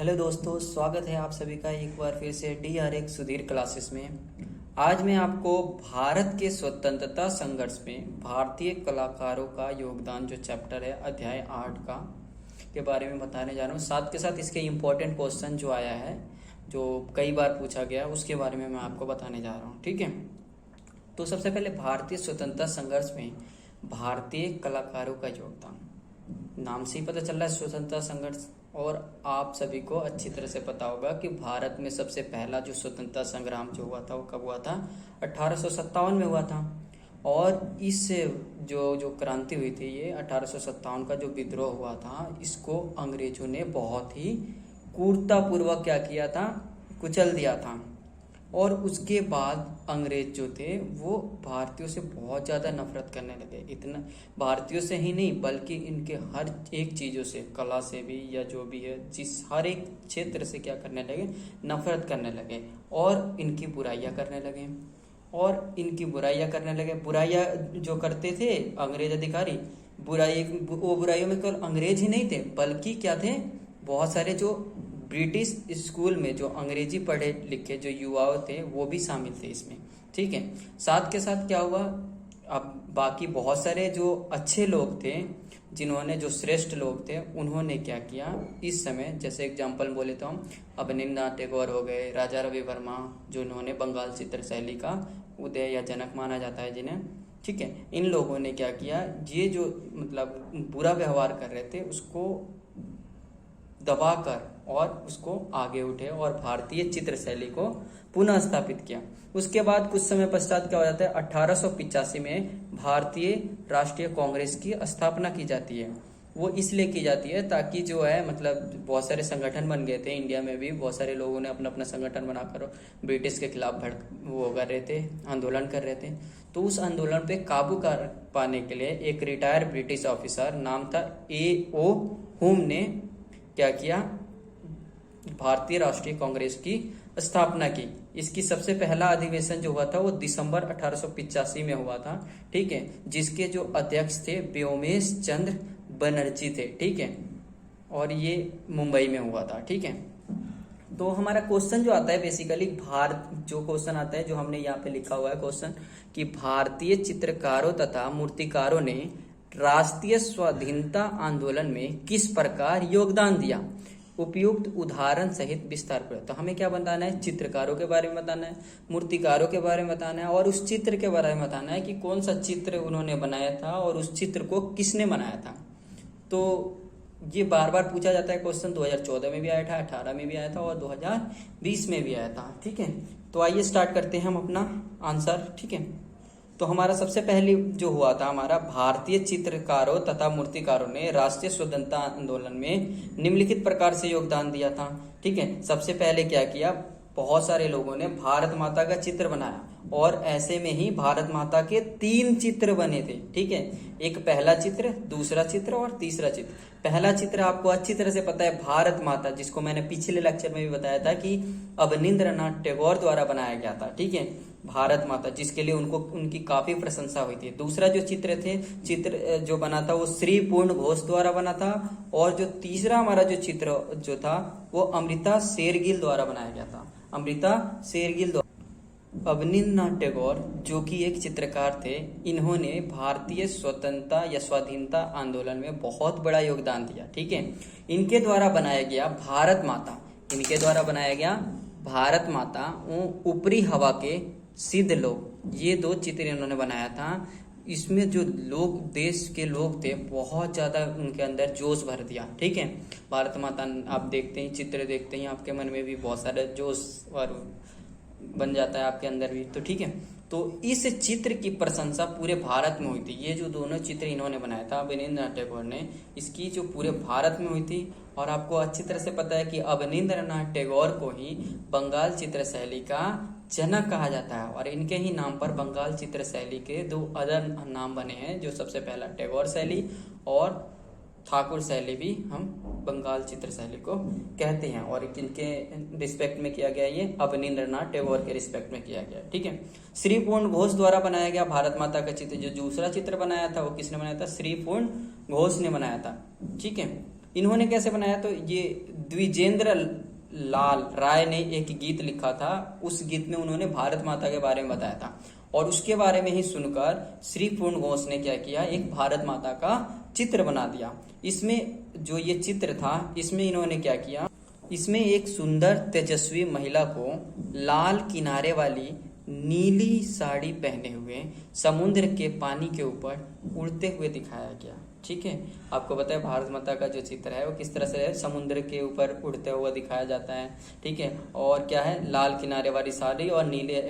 Hello दोस्तों, स्वागत है आप सभी का एक बार फिर से DRX सुधीर क्लासेस में। आज मैं आपको भारत के स्वतंत्रता संघर्ष में भारतीय कलाकारों का योगदान जो चैप्टर है अध्याय 8 का के बारे में बताने जा रहा हूँ। साथ के साथ इसके इम्पोर्टेंट क्वेश्चन जो आया है, जो कई बार पूछा गया, उसके बारे में मैं आपको बताने जा रहा हूँ। ठीक है, तो सबसे पहले भारतीय स्वतंत्रता संघर्ष में भारतीय कलाकारों का योगदान। नाम से ही पता चल रहा है स्वतंत्रता संघर्ष, और आप सभी को अच्छी तरह से पता होगा कि भारत में सबसे पहला जो स्वतंत्रता संग्राम जो हुआ था वो कब हुआ था? 1857 में हुआ था। और इस जो क्रांति हुई थी, ये 1857 का जो विद्रोह हुआ था, इसको अंग्रेजों ने बहुत ही क्रूरतापूर्वक क्या किया था? कुचल दिया था। और उसके बाद अंग्रेज जो थे वो भारतीयों से बहुत ज़्यादा नफरत करने लगे। इतना भारतीयों से ही नहीं बल्कि इनके हर एक चीज़ों से, कला से भी या जो भी है, जिस हर एक क्षेत्र से क्या करने लगे? नफरत करने लगे और इनकी बुराइयां करने लगे। बुराइयां जो करते थे अंग्रेज अधिकारी, वो बुराइयों में केवल अंग्रेज ही नहीं थे बल्कि क्या थे? बहुत सारे जो ब्रिटिश स्कूल में जो अंग्रेजी पढ़े लिखे जो युवाओं थे वो भी शामिल थे इसमें। ठीक है, साथ के साथ क्या हुआ? अब बाकी बहुत सारे जो अच्छे लोग थे, जिन्होंने जो श्रेष्ठ लोग थे, उन्होंने क्या किया इस समय? जैसे एग्जांपल बोले तो हम अवनींद्रनाथ टैगोर हो गए, राजा रवि वर्मा, जो इन्होंने बंगाल चित्र शैली का उदय या जनक माना जाता है जिन्हें। ठीक है, इन लोगों ने क्या किया? ये जो मतलब बुरा व्यवहार कर रहे थे उसको दबाकर और उसको आगे उठे और भारतीय चित्र शैली को पुनः स्थापित किया। उसके बाद कुछ समय पश्चात क्या हो जाता है? 1885 में भारतीय राष्ट्रीय कांग्रेस की स्थापना की जाती है। वो इसलिए की जाती है ताकि जो है मतलब बहुत सारे संगठन बन गए थे इंडिया में भी, बहुत सारे लोगों ने अपना अपना संगठन बनाकर ब्रिटिश के खिलाफ वो कर रहे थे, आंदोलन कर रहे थे। तो उस आंदोलन पे काबू कर पाने के लिए एक रिटायर्ड ब्रिटिश ऑफिसर, नाम था A.O. हुम, ने क्या किया? भारतीय राष्ट्रीय कांग्रेस की स्थापना की। इसकी सबसे पहला अधिवेशन जो हुआ था वो दिसंबर 1885 में हुआ था। ठीक है, जिसके जो अध्यक्ष थे व्योमेश चंद्र बनर्जी थे। ठीक है, और ये मुंबई में हुआ था। ठीक है, तो हमारा क्वेश्चन जो आता है बेसिकली जो क्वेश्चन आता है, जो हमने यहाँ पे लिखा हुआ है क्वेश्चन, कि भारतीय चित्रकारों तथा मूर्तिकारों ने राष्ट्रीय स्वाधीनता आंदोलन में किस प्रकार योगदान दिया? उपयुक्त उदाहरण सहित विस्तार पर। तो हमें क्या बताना है? चित्रकारों के बारे में बताना है, मूर्तिकारों के बारे में बताना है, और उस चित्र के बारे में बताना है कि कौन सा चित्र उन्होंने बनाया था और उस चित्र को किसने बनाया था। तो ये बार बार पूछा जाता है क्वेश्चन। 2014 में भी आया था, 18 में भी आया था और 2020 में भी आया था। ठीक है, तो आइए स्टार्ट करते हैं हम अपना आंसर। ठीक है, तो हमारा सबसे पहले जो हुआ था, हमारा भारतीय चित्रकारों तथा मूर्तिकारों ने राष्ट्रीय स्वतंत्रता आंदोलन में निम्नलिखित प्रकार से योगदान दिया था। ठीक है, सबसे पहले क्या किया? बहुत सारे लोगों ने भारत माता का चित्र बनाया, और ऐसे में ही भारत माता के 3 चित्र बने थे। ठीक है, एक पहला चित्र, दूसरा चित्र और तीसरा चित्र। पहला चित्र आपको अच्छी तरह से पता है, भारत माता, जिसको मैंने पिछले लेक्चर में भी बताया था कि अवनींद्रनाथ टैगोर द्वारा बनाया गया था। ठीक है, भारत माता, जिसके लिए उनकी काफी प्रशंसा हुई थी। दूसरा जो चित्र जो बना था वो श्री पूर्ण घोष द्वारा बना था, और जो तीसरा हमारा जो चित्र जो था वो अमृता शेरगिल द्वारा बनाया गया था। अमृता शेरगिल द्वारा। अवनींद्रनाथ टैगोर जो कि एक चित्रकार थे, इन्होंने भारतीय स्वतंत्रता या स्वाधीनता आंदोलन में बहुत बड़ा योगदान दिया। ठीक है, इनके द्वारा बनाया गया भारत माता, ऊपरी हवा के सिद्ध लोग, ये 2 चित्र इन्होंने बनाया था। इसमें जो लोग, देश के लोग थे, बहुत ज्यादा उनके अंदर जोश भर दिया। ठीक है, भारत माता आप देखते ही, चित्र देखते ही आपके मन में भी बहुत सारा जोश और बन जाता है आपके अंदर भी। तो ठीक है, तो इस चित्र की प्रशंसा पूरे भारत में हुई थी। ये जो दोनों चित्र इन्होंने बनाया था अवनींद्रनाथ टैगोर ने, इसकी जो पूरे भारत में हुई थी। और आपको अच्छी तरह से पता है कि अवनींद्रनाथ टैगोर को ही बंगाल चित्र शैली का जनक कहा जाता है, और इनके ही नाम पर बंगाल चित्र शैली के 2 अदर नाम बने हैं। जो सबसे पहला टैगोर शैली और ठाकुर शैली भी हम बंगाल चित्र शैली को कहते हैं, और किनके रिस्पेक्ट में किया गया? ये अवनींद्रनाथ टैगोर के रिस्पेक्ट में किया गया। ठीक है, श्री पूर्ण घोष द्वारा बनाया गया भारत माता का चित्र। जो दूसरा चित्र बनाया था वो किसने बनाया था? श्री पूर्ण घोष ने बनाया था। ठीक है, इन्होंने कैसे बनाया? तो ये द्विजेंद्र लाल राय ने एक गीत लिखा था। उस गीत में उन्होंने भारत माता के बारे में बताया था और उसके बारे में ही सुनकर श्री पूर्ण घोष ने क्या किया, एक भारत माता का चित्र बना दिया। इसमें जो ये चित्र था, इसमें इन्होंने क्या किया, इसमें एक सुंदर तेजस्वी महिला को लाल किनारे वाली नीली साड़ी पहने हुए समुद्र के पानी के ऊपर उड़ते हुए दिखाया गया। ठीक है, आपको पता है भारत माता का जो चित्र है वो किस तरह से है, समुद्र के ऊपर उड़ते हुआ दिखाया जाता है। ठीक है, और क्या है, लाल किनारे वाली साड़ी और नीले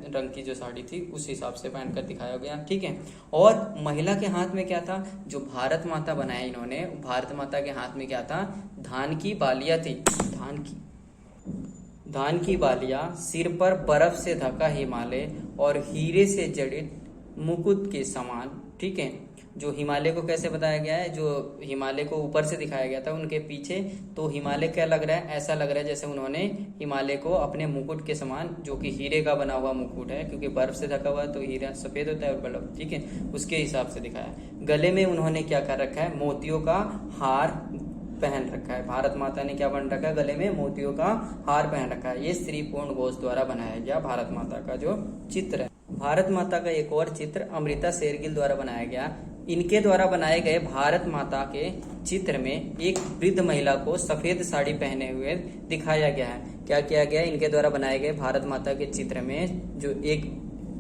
रंग की जो साड़ी थी उस हिसाब से पहनकर दिखाया गया। ठीक है, और महिला के हाथ में क्या था, जो भारत माता बनाया इन्होंने, भारत माता के हाथ में क्या था, धान की बालियां थी। धान की बालियां, सिर पर बर्फ से ढका हिमालय और हीरे से जड़ित मुकुट के समान। ठीक है, जो हिमालय को कैसे बताया गया है, जो हिमालय को ऊपर से दिखाया गया था उनके पीछे, तो हिमालय क्या लग रहा है, ऐसा लग रहा है जैसे उन्होंने हिमालय को अपने मुकुट के समान, जो कि हीरे का बना हुआ मुकुट है, क्योंकि बर्फ से ढका हुआ है तो हीरा सफेद होता है और बल्ब, ठीक है, उसके हिसाब से दिखाया। गले में उन्होंने क्या कर रखा है, मोतियों का हार पहन रखा है। भारत माता ने क्या बन रखा है, गले में मोतियों का हार पहन रखा है। ये श्री पूर्ण घोष द्वारा बनाया गया भारत माता का जो चित्र है। भारत माता का एक और चित्र अमृता शेरगिल द्वारा बनाया गया। इनके द्वारा बनाए गए भारत माता के चित्र में एक वृद्ध महिला को सफेद साड़ी पहने हुए दिखाया गया है। क्या किया गया, इनके द्वारा बनाए गए भारत माता के चित्र में जो एक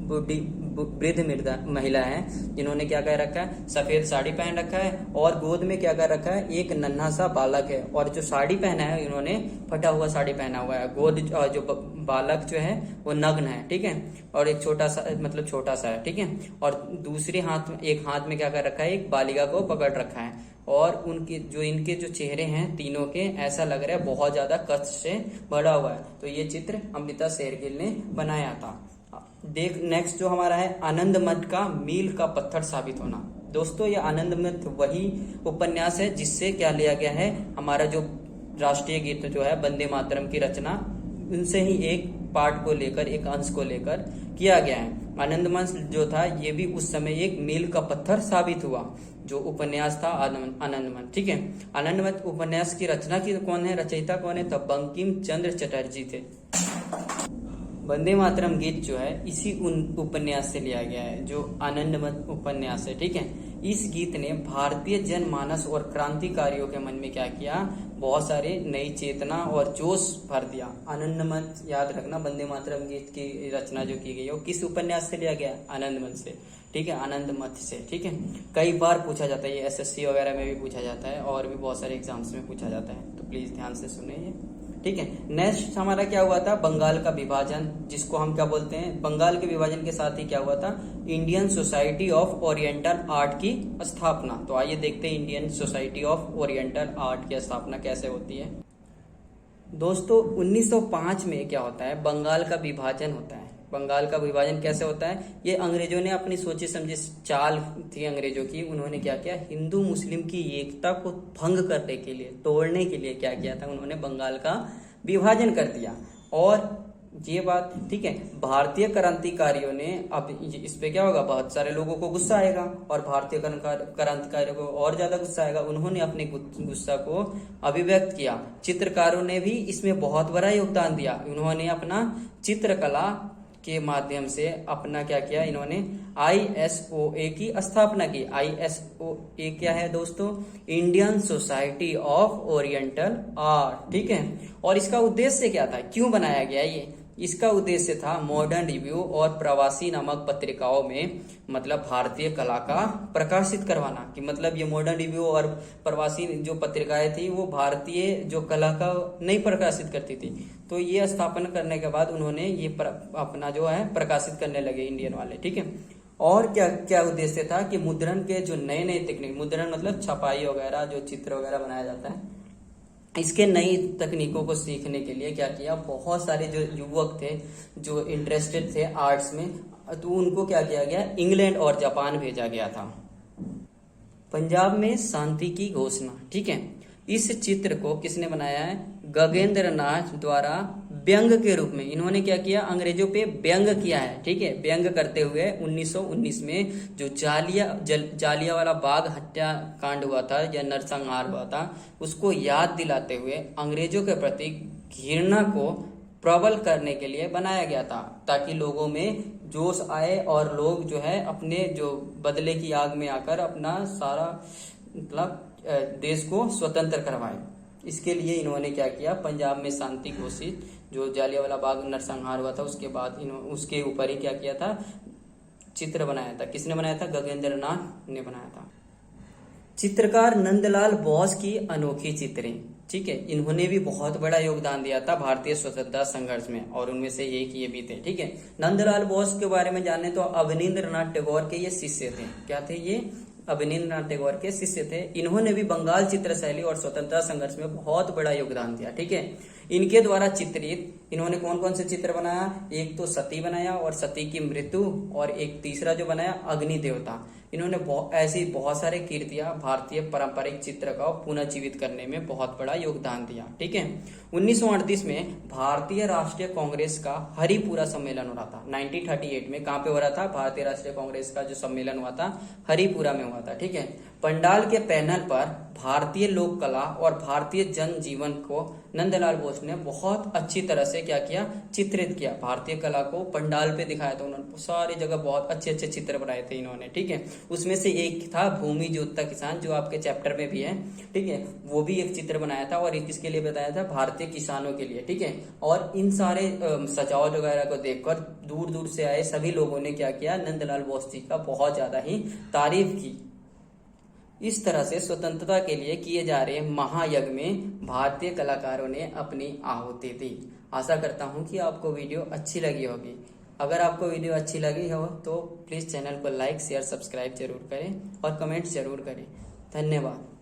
वृद्ध महिला है, जिन्होंने क्या कर रखा है, सफेद साड़ी पहन रखा है और गोद में क्या कर रखा है, एक नन्हा सा बालक है। और जो साड़ी पहना है इन्होंने फटा हुआ साड़ी पहना हुआ है। गोद जो बालक जो है वो नग्न है। ठीक है, और एक छोटा सा, मतलब छोटा सा है। ठीक है, और दूसरे हाथ में, एक हाथ में क्या कर रखा है, एक बालिका को पकड़ रखा है। और उनके जो इनके जो चेहरे हैं तीनों के, ऐसा लग रहा है बहुत ज्यादा कष्ट से भरा हुआ है। तो ये चित्र अमृता शेरगिल ने बनाया था। देख नेक्स्ट जो हमारा है, आनंद मठ का मील का पत्थर साबित होना। दोस्तों ये आनंद मठ वही उपन्यास है जिससे क्या लिया गया है, हमारा जो राष्ट्रीय गीत जो है वंदे मातरम की रचना, उनसे ही एक पार्ट को लेकर, एक अंश को लेकर किया गया है। आनंद मठ जो था ये भी उस समय एक मील का पत्थर साबित हुआ, जो उपन्यास था आनंद मठ। ठीक है, आनंद मठ उपन्यास की रचना की कौन है, रचयिता कौन है, तब बंकिम चंद्र चटर्जी थे। वंदे मातरम गीत जो है इसी उन उपन्यास से लिया गया है, जो आनंद मठ उपन्यास है। ठीक है, इस गीत ने भारतीय जनमानस और क्रांतिकारियों के मन में क्या किया, बहुत सारे नई चेतना और जोश भर दिया। आनंद मठ, याद रखना, वंदे मातरम गीत की रचना जो की गई है वो किस उपन्यास से लिया गया, आनंद मठ से। ठीक है, आनंद मठ से। ठीक है, कई बार पूछा जाता है, ये एसएससी वगैरह में भी पूछा जाता है और भी बहुत सारे एग्जाम्स में पूछा जाता है, तो प्लीज ध्यान से सुनिए। ठीक है, नेक्स्ट हमारा क्या हुआ था, बंगाल का विभाजन, जिसको हम क्या बोलते हैं, बंगाल के विभाजन के साथ ही क्या हुआ था, Indian society of oriental art की स्थापना। तो आइए देखते हैं Indian society of oriental art की स्थापना कैसे होती है। दोस्तों 1905 में क्या होता है, बंगाल का विभाजन होता है। बंगाल का विभाजन कैसे होता है, ये अंग्रेजों ने अपनी सोची समझी चाल थी अंग्रेजों की, उन्होंने क्या किया, हिंदू मुस्लिम की एकता को भंग करने के लिए, तोड़ने के लिए क्या किया था, उन्होंने बंगाल का विभाजन कर दिया। और ये बात ठीक है, भारतीय क्रांतिकारियों ने, अब इस पे क्या होगा, बहुत सारे लोगों को गुस्सा आएगा और भारतीय क्रांतिकारियों को और ज्यादा गुस्सा आएगा। उन्होंने अपने गुस्सा को अभिव्यक्त किया। चित्रकारों ने भी इसमें बहुत बड़ा योगदान दिया। उन्होंने अपना चित्रकला के माध्यम से अपना क्या किया, इन्होंने ISOA की स्थापना की। ISOA क्या है दोस्तों, Indian society of oriental art. ठीक है, और इसका उद्देश्य क्या था, क्यों बनाया गया ये, इसका उद्देश्य था मॉडर्न रिव्यू और प्रवासी नामक पत्रिकाओं में मतलब भारतीय कला का प्रकाशित करवाना। कि मतलब ये मॉडर्न रिव्यू और प्रवासी जो पत्रिकाएं थी वो भारतीय जो कला का नहीं प्रकाशित करती थी। तो ये स्थापना करने के बाद उन्होंने ये अपना जो है प्रकाशित करने लगे इंडियन वाले। ठीक है, और क्या क्या उद्देश्य था कि मुद्रण के जो नए नए तकनीक, मुद्रण मतलब छपाई वगैरह, जो चित्र वगैरह बनाया जाता है, इसके नई तकनीकों को सीखने के लिए क्या किया, बहुत सारे जो युवक थे जो इंटरेस्टेड थे आर्ट्स में, तो उनको क्या किया गया, इंग्लैंड और जापान भेजा गया था। पंजाब में शांति की घोषणा। ठीक है, इस चित्र को किसने बनाया है, गगनेंद्र नाथ द्वारा व्यंग के रूप में इन्होंने क्या किया, अंग्रेजों पे व्यंग किया है, ठीक है। व्यंग करते हुए 1919 में जो जालियांवाला बाग हत्याकांड हुआ था या नरसंहार हुआ था, उसको याद दिलाते हुए अंग्रेजों के प्रति घृणा को प्रबल करने के लिए बनाया गया था, ताकि लोगों में जोश आए और लोग जो है अपने जो बदले की आग में आकर अपना सारा मतलब देश को स्वतंत्र करवाए। इसके लिए इन्होंने क्या किया, पंजाब में शांति घोषित, जो जालियांवाला बाग नरसंहार हुआ था उसके बाद उसके ऊपर ही क्या किया था, चित्र बनाया था। किसने बनाया था, गगनेंद्र नाथ ने बनाया था। चित्रकार नंदलाल बोस की अनोखी चित्रें, ठीक है, इन्होंने भी बहुत बड़ा योगदान दिया था भारतीय स्वतंत्रता संघर्ष में, और उनमें से एक ये भी थे, ठीक है। नंदलाल बोस के बारे में जाने तो अवनींद्रनाथ टैगोर के ये शिष्य थे। क्या थे ये, अवनींद्रनाथ टैगोर के शिष्य थे। इन्होंने भी बंगाल चित्र शैली और स्वतंत्रता संघर्ष में बहुत बड़ा योगदान दिया, ठीक है। इनके द्वारा चित्रित इन्होंने कौन कौन से चित्र बनाया, एक तो सती बनाया और सती की मृत्यु, और एक तीसरा जो बनाया अग्नि देवता। इन्होंने ऐसी बहुत सारे कीर्तियां भारतीय पारंपरिक चित्र का पुनर्जीवित करने में बहुत बड़ा योगदान दिया, ठीक है। 1938 में भारतीय राष्ट्रीय कांग्रेस का हरिपुरा सम्मेलन हो रहा था। 1938 में कहाँ पे हो रहा था, भारतीय राष्ट्रीय कांग्रेस का जो सम्मेलन हुआ था हरिपुरा में हुआ था, ठीक है। पंडाल के पैनल पर भारतीय लोक कला और भारतीय जनजीवन को नंदलाल बोस ने बहुत अच्छी तरह से क्या किया, चित्रित किया। भारतीय कला को पंडाल पे दिखाया था उन्होंने, सारी जगह बहुत अच्छे अच्छे चित्र बनाए थे इन्होंने, ठीक है। उसमें से एक था भूमि जोतता किसान, जो आपके चैप्टर में भी है, ठीक है। वो भी एक चित्र बनाया था, और किसके लिए बताया था, भारतीय किसानों के लिए, ठीक है। और इन सारे सजावट वगैरह को देखकर दूर दूर से आए सभी लोगों ने क्या किया, नंदलाल बोस जी का बहुत ज्यादा ही तारीफ की। इस तरह से स्वतंत्रता के लिए किए जा रहे महायज्ञ में भारतीय कलाकारों ने अपनी आहुति दी। आशा करता हूं कि आपको वीडियो अच्छी लगी होगी। अगर आपको वीडियो अच्छी लगी हो तो प्लीज चैनल को लाइक शेयर सब्सक्राइब जरूर करें और कमेंट्स जरूर करें। धन्यवाद।